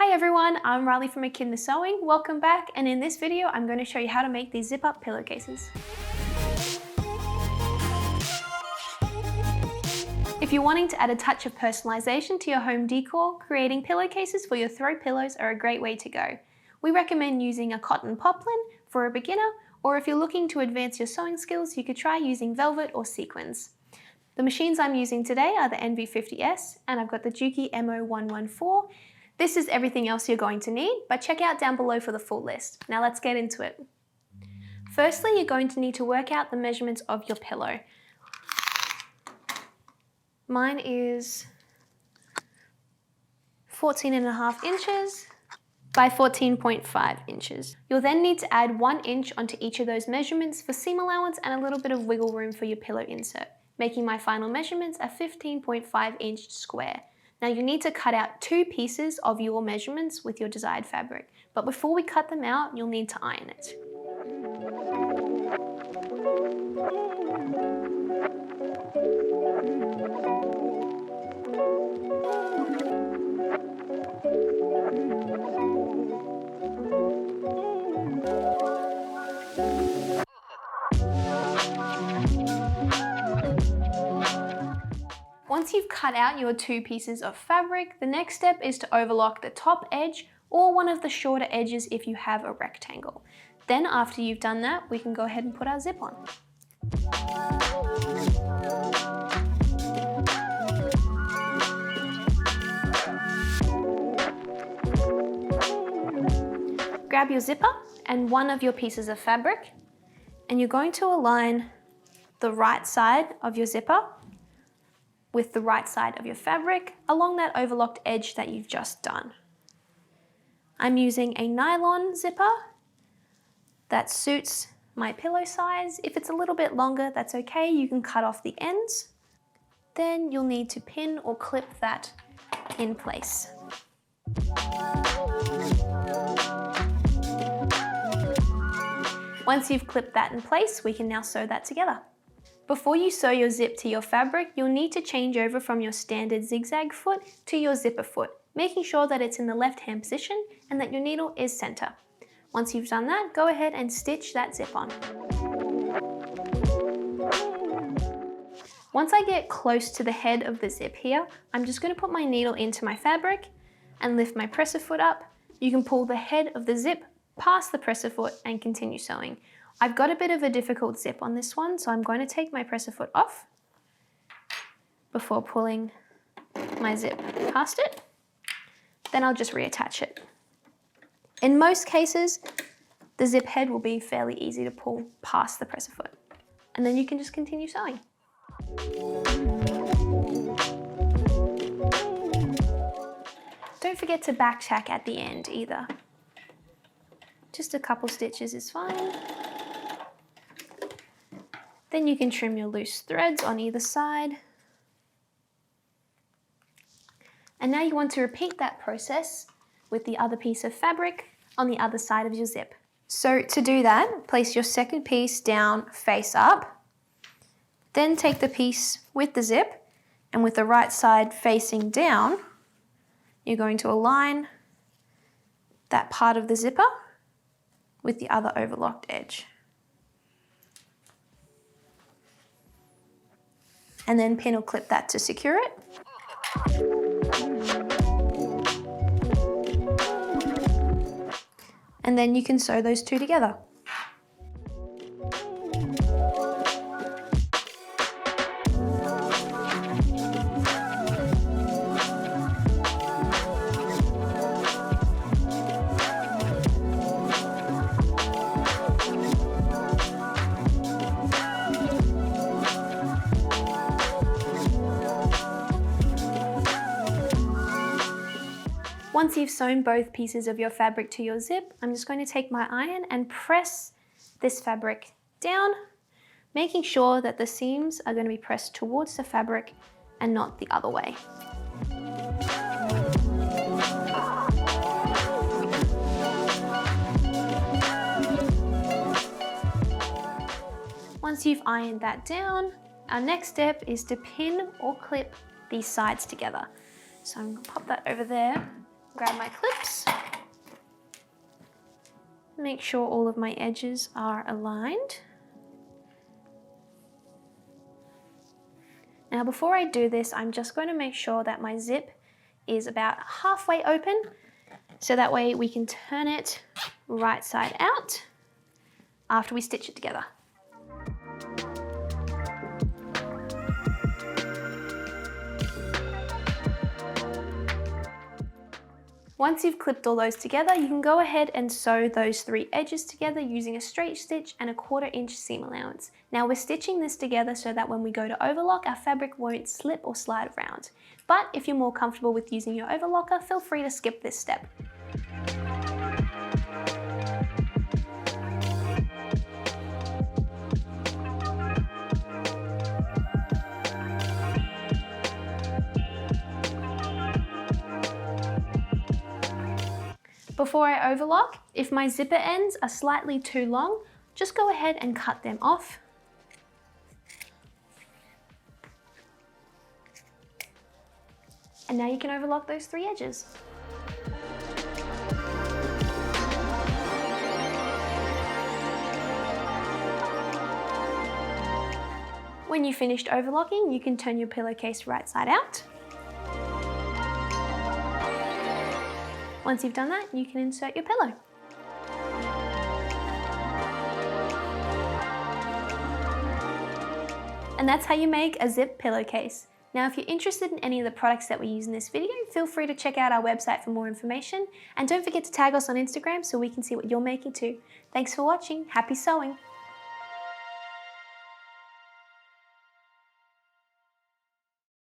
Hi everyone, I'm Riley from Echidna Sewing. Welcome back, and in this video I'm going to show you how to make these zip-up pillowcases. If you're wanting to add a touch of personalization to your home decor, creating pillowcases for your throw pillows are a great way to go. We recommend using a cotton poplin for a beginner, or if you're looking to advance your sewing skills, you could try using velvet or sequins. The machines I'm using today are the NV50S, and I've got the Juki MO114. This is everything else you're going to need, but check out down below for the full list. Now let's get into it. Firstly, you're going to need to work out the measurements of your pillow. Mine is 14.5 inches by 14.5 inches. You'll then need to add 1 inch onto each of those measurements for seam allowance and a little bit of wiggle room for your pillow insert, making my final measurements a 15.5 inch square. Now you need to cut out 2 pieces of your measurements with your desired fabric, but before we cut them out, you'll need to iron it. Once you've cut out your 2 pieces of fabric, the next step is to overlock the top edge or one of the shorter edges if you have a rectangle. Then after you've done that, we can go ahead and put our zip on. Grab your zipper and one of your pieces of fabric, and you're going to align the right side of your zipper with the right side of your fabric along that overlocked edge that you've just done. I'm using a nylon zipper that suits my pillow size. If it's a little bit longer, that's okay, you can cut off the ends. Then you'll need to pin or clip that in place. Once you've clipped that in place, we can now sew that together. Before you sew your zip to your fabric, you'll need to change over from your standard zigzag foot to your zipper foot, making sure that it's in the left-hand position and that your needle is center. Once you've done that, go ahead and stitch that zip on. Once I get close to the head of the zip here, I'm just going to put my needle into my fabric and lift my presser foot up. You can pull the head of the zip past the presser foot and continue sewing. I've got a bit of a difficult zip on this one, so I'm going to take my presser foot off before pulling my zip past it. Then I'll just reattach it. In most cases, the zip head will be fairly easy to pull past the presser foot, and then you can just continue sewing. Don't forget to back tack at the end either. Just a couple stitches is fine. Then you can trim your loose threads on either side. And now you want to repeat that process with the other piece of fabric on the other side of your zip. So to do that, place your second piece down face up. Then take the piece with the zip, and with the right side facing down, you're going to align that part of the zipper with the other overlocked edge. And then pin or clip that to secure it. And then you can sew those two together. Once you've sewn both pieces of your fabric to your zip, I'm just going to take my iron and press this fabric down, making sure that the seams are going to be pressed towards the fabric and not the other way. Once you've ironed that down, our next step is to pin or clip these sides together. So I'm going to pop that over there Grab my clips. Make sure all of my edges are aligned. Now before I do this, I'm just going to make sure that my zip is about halfway open, so that way we can turn it right side out after we stitch it together. Once you've clipped all those together, you can go ahead and sew those 3 edges together using a straight stitch and a 1/4 inch seam allowance. Now we're stitching this together so that when we go to overlock, our fabric won't slip or slide around. But if you're more comfortable with using your overlocker, feel free to skip this step. Before I overlock, if my zipper ends are slightly too long, just go ahead and cut them off. And now you can overlock those 3 edges. When you've finished overlocking, you can turn your pillowcase right side out. Once you've done that, you can insert your pillow. And that's how you make a zip pillowcase. Now, if you're interested in any of the products that we use in this video, feel free to check out our website for more information. And don't forget to tag us on Instagram so we can see what you're making too. Thanks for watching. Happy sewing.